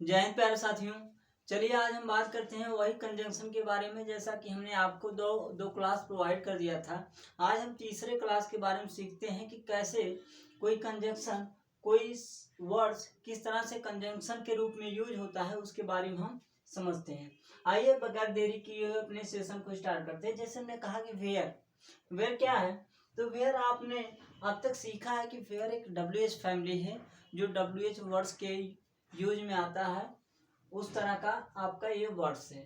जय हिंद प्यारे साथियों। चलिए आज हम बात करते हैं वही कंजंक्शन के बारे में, जैसा कि हमने आपको दो क्लास प्रोवाइड कर दिया था। आज हम तीसरे क्लास के बारे में सीखते हैं कि कैसे कोई कंजंक्शन, कोई वर्ड्स किस तरह से कंजंक्शन के रूप में यूज होता है, उसके बारे में हम समझते हैं। आइए बगैर देरी किए अपने सेशन को स्टार्ट करते हैं। जैसे हमने कहा कि वेयर, वेयर क्या है, तो वेयर आपने अब तक सीखा है कि वेयर एक WH फैमिली है, जो WH वर्ड्स के यूज में आता है, उस तरह का आपका ये वर्ड्स है।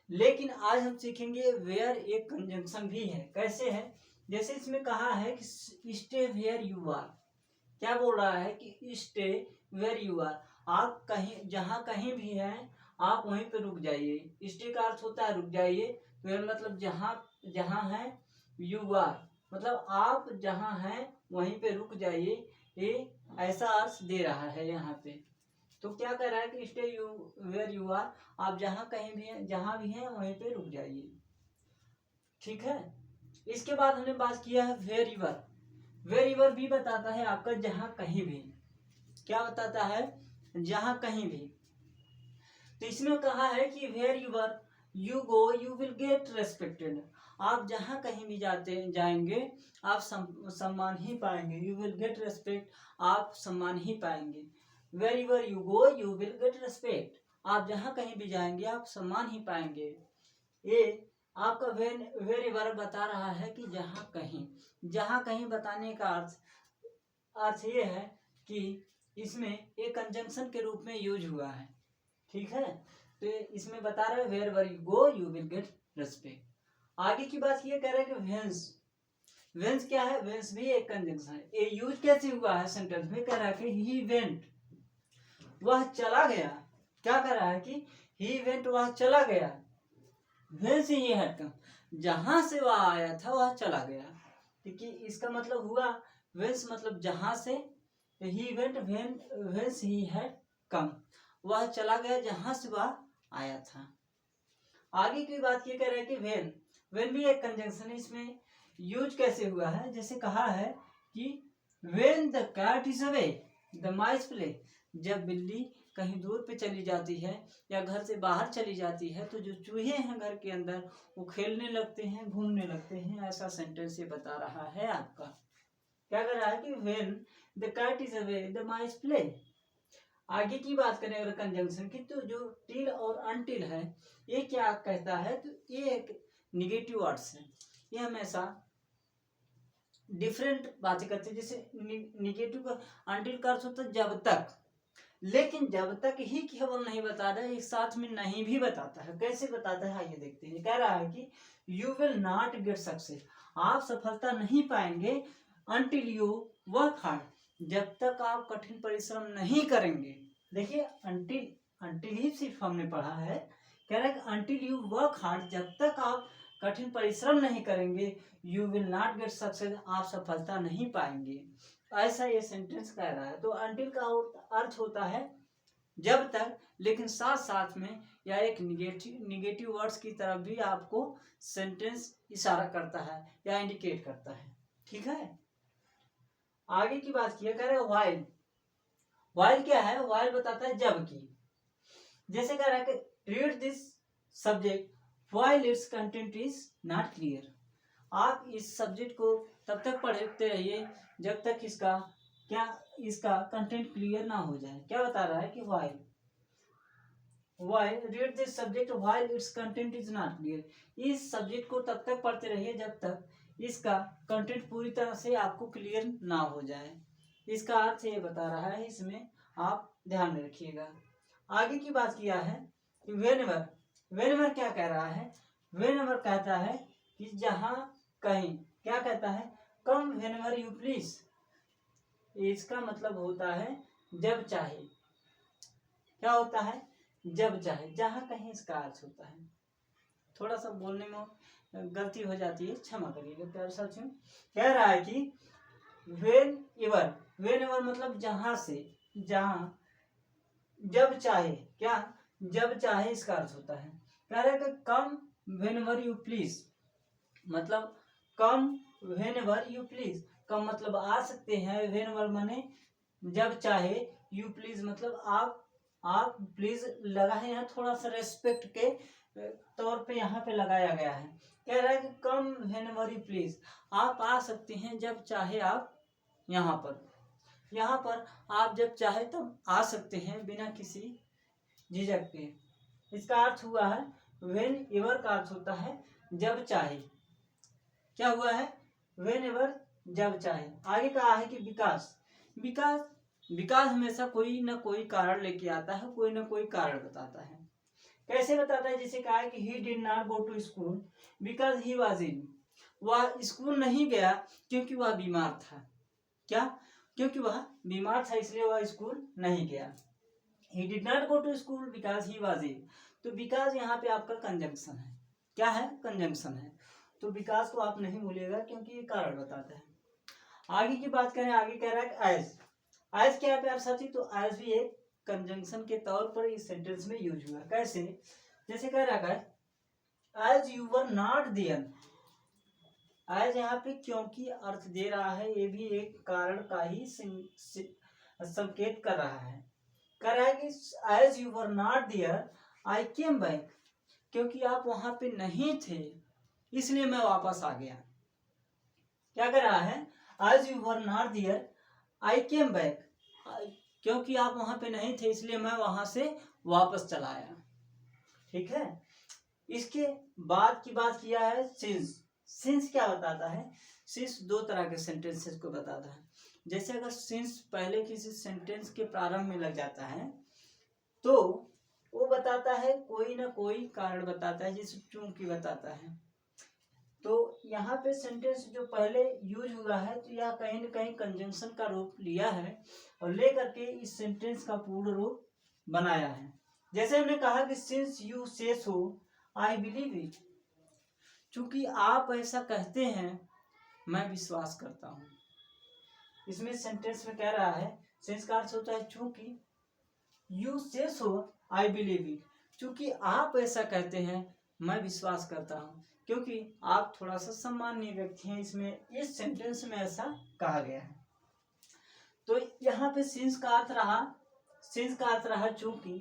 लेकिन आज हम सीखेंगे वेयर एक कंजंक्शन भी है। कैसे है, जैसे इसमें कहा है कि स्टे वेयर यू आर। क्या बोल रहा है कि स्टे वेयर यू आर, आप कहीं जहाँ कहीं भी हैं आप वहीं पे रुक जाइए। स्टे का अर्थ होता है रुक जाइए, वेयर मतलब जहाँ जहाँ है, यू आर मतलब आप जहाँ हैं वहीं पे रुक जाइए। ये ऐसा अर्थ दे रहा है यहाँ पे। तो क्या कह रहा है कि stay you where you are, आप जहाँ कहीं भी हैं, जहाँ भी हैं वहीं पे रुक जाइए। ठीक है। इसके बाद हमने बात किया है वेयर यूर। वेयर यूर भी बताता है आपका जहाँ कहीं भी। क्या बताता है, जहाँ कहीं भी। तो इसमें कहा है कि where your you go you will get respected. आप जहाँ कहीं भी जाएंगे आप सम्मान ही पाएंगे। यू विल गेट रेस्पेक्ट, आप सम्मान ही पाएंगे। Where you go you will get respect, आप जहाँ कहीं भी जाएंगे आप सम्मान ही पाएंगे। ये आपका वेर बता रहा है कि जहाँ कहीं बताने का अर्थ ये है कि इसमें एक कंजंक्शन के रूप में यूज हुआ है। ठीक है। तो इसमें बता रहे हैं where you go you will get respect. आगे की बात ये कह रहे हैं कि वेंस। वेंस क्या है, वेंस भी एक कंजंक्शन है। ये यूज कैसे हुआ है सेंटेंस में, कह रहा है कि ही वेंट, वह चला गया। क्या कर रहा है कि ही वेंट, वह चला गया। वेंस ही हैड कम, जहां से वह आया था वह चला गया। ठीक है, इसका मतलब हुआ वेंस मतलब जहां से, he went whence he had come, वह चला गया जहां से वह आया था। आगे की बात ये कह रहे हैं कि वेन। वेन भी एक कंजंक्शन है। इसमें यूज कैसे हुआ है, जैसे कहा है कि when the cat is away the mice play, जब बिल्ली कहीं दूर पे चली जाती है या घर से बाहर चली जाती है तो जो चूहे हैं घर के अंदर वो खेलने लगते हैं, घूमने लगते हैं। ऐसा सेंटेंस ये बता रहा है आपका। क्या कर रहा है कि when the cat is away the mice play. आगे की बात करें अगर कंजंक्शन की, तो जो टिल और अनटिल है ये क्या कहता है, तो ये एक निगेटिव वर्ड्स है। ये हमेशा डिफरेंट बातें करते हैं। जैसे निगेटिव का अनटिल का अर्थ होता है जब तक, लेकिन जब तक ही केवल नहीं बता रहा है, एक साथ में नहीं भी बताता है। कैसे बताता है आइए देखते हैं। कह रहा है कि you will not get success, आप सफलता नहीं पाएंगे, अनटिल यू वर्क हार्ड, जब तक आप कठिन परिश्रम नहीं करेंगे। देखिए अंटिल ही सिर्फ हमने पढ़ा है। कह रहा है कि अंटिल यू वर्क हार्ड, जब तक आप कठिन परिश्रम नहीं करेंगे, you will not get success, आप सफलता नहीं पाएंगे। ऐसा ये सेंटेंस कह रहा है। तो अंटिल का अर्थ होता है जब तक, लेकिन साथ साथ में या एक निगेटिव वर्ड्स की तरफ भी आपको सेंटेंस इशारा करता है या इंडिकेट करता है। ठीक है। आगे की बात किया, कह रहे व्हाइल। व्हाइल क्या है, व्हाइल बताता है जबकि। जैसे कह रहा है कि read this subject while it's content is not clear, आप इस सब्जेक्ट को तब तक पढ़ते रहिए जब तक इसका कंटेंट क्लियर ना हो जाए। क्या बता रहा है कि while read this subject while it's content is not clear, इस सब्जेक्ट को तब तक पढ़ते रहिए जब तक इसका कंटेंट पूरी तरह से आपको क्लियर ना हो जाए। इसका अर्थ ये बता रहा है, इसमें आप ध्यान में रखिएगा। आगे की बात किया है कि वेनेवर। वेनेवर क्या कह रहा है, वेनेवर कहता है कि जहां कहीं। क्या कहता है, कम वेनेवर यू प्लीज, इसका मतलब होता है जब चाहे। क्या होता है, जब चाहे, जहां कहीं इसका अर्थ होता है। थोड़ा सा बोलने में गलती हो जाती है, क्षमा करिएगा प्यारे साथियों। कह रहा है कि वेन एवर, वेन एवर मतलब जहां से, जहां जब चाहे। क्या, जब चाहे इसका अर्थ होता है। कह रहा है कि कम वेनेवर यू प्लीज, मतलब कम वेनेवर यू प्लीज, कम मतलब आ सकते हैं, वेनेवर माने जब चाहे, यू प्लीज मतलब आप आप प्लीज लगा है यहाँ थोड़ा सा रेस्पेक्ट के तौर पे यहाँ पे लगाया गया है। कह रहा है कि कम व्हेनेवर यू प्लीज, आप आ सकते हैं जब चाहे आप यहाँ पर आप जब चाहे तब आ सकते हैं बिना किसी झिझक के। इसका अर्थ हुआ है व्हेन एवर का अर्थ होता है जब चाहे। क्या हुआ है? व्हेन एवर, जब चाहे। आगे कहा है कि विकास हमेशा कोई ना कोई कारण लेके आता है, कोई ना कोई कारण बताता है। कैसे बताता है? जैसे कहा है कि he did not go to school because he was ill, वह स्कूल नहीं गया क्योंकि वह बीमार था। क्या? क्योंकि वह बीमार था इसलिए वह स्कूल नहीं गया। He did not go to school because he was ill, तो बिकॉज यहाँ पे आपका कंजंक्शन है। क्या है? कंजंक्शन है। तो बिकॉज को आप नहीं भूलिएगा क्योंकि ये कारण बताता है। आगे की बात करें, आगे कह रहा है एज क्या है प्यार साथी? तो एज भी एक कंजंक्शन के तौर पर इस सेंटेंस में यूज हुआ। कैसे? जैसे कह रहा है as you were not there. As यहाँ पे क्योंकि अर्थ दे रहा है, ये भी एक कारण का ही संकेत कर रहा है। कह रहा है कि as you were not there I came back, क्योंकि आप वहां पे नहीं थे इसलिए मैं वापस आ गया। क्या कर रहा है? As you were not there I came back, क्योंकि आप वहां पे नहीं थे इसलिए मैं वहां से वापस चला आया। ठीक है। इसके बाद की बात किया है सिंस क्या बताता है? सिंस दो तरह के सेंटेंसेस को बताता है। जैसे अगर सिंस पहले किसी सेंटेंस के प्रारंभ में लग जाता है तो वो बताता है कोई ना कोई कारण बताता है, जैसे चूंकि बताता है। तो यहाँ पे सेंटेंस जो पहले यूज हुआ है तो यह कहीं न कहीं कंजंक्शन का रूप लिया है और लेकर के इस सेंटेंस का पूर्ण रूप बनाया है। जैसे हमने कहा कि सिंस यू से सो आई बिलीव इट, चूंकि आप ऐसा कहते हैं मैं विश्वास करता हूँ। इसमें सेंटेंस में कह रहा है सिंस का अर्थ होता है चूंकि, यू से सो आई बिलीव इट, चूंकि आप ऐसा कहते हैं मैं विश्वास करता हूँ, क्योंकि आप थोड़ा सा सम्माननीय व्यक्ति हैं। इसमें इस सेंटेंस में ऐसा कहा गया है। तो यहाँ पे सिंस का अर्थ रहा चूंकि,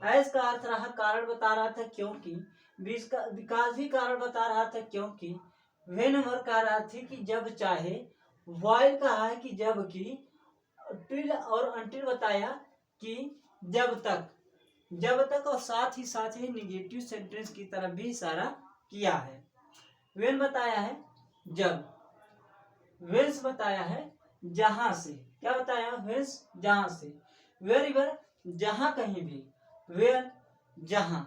एज का अर्थ रहा कारण बता रहा था क्योंकि, बिकॉज भी कारण बता रहा था क्योंकि, व्हेनेवर कह रहा थी कि जब चाहे, व्हाइल कहा है कि जब की, टिल और अनटिल बताया कि जब तक और साथ ही निगेटिव सेंटेंस की तरफ भी इशारा किया है। व्हेन बताया है जब, व्हेंस बताया है जहां से। क्या बताया? व्हेंस, जहां से। वेयरएवर, जहां कहीं भी। वेयर, जहां।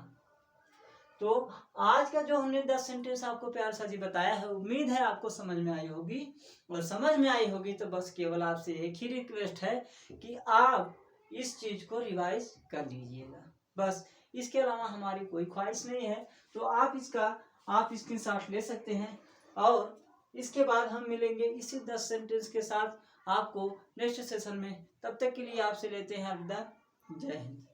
तो आज का जो हमने 10 सेंटेंस आपको प्यार सा जी बताया है, उम्मीद है आपको समझ में आई होगी। और समझ में आई होगी तो बस केवल आपसे एक ही रिक्वेस्ट है कि आप इस चीज को रिवाइज कर लीजिएगा, बस। इसके अलावा हमारी कोई ख्वाहिश नहीं है। तो आप स्क्रीनशॉट ले सकते हैं और इसके बाद हम मिलेंगे इसी 10 सेंटेंस के साथ आपको नेक्स्ट सेशन में। तब तक के लिए आपसे लेते हैं अलविदा। जय हिंद।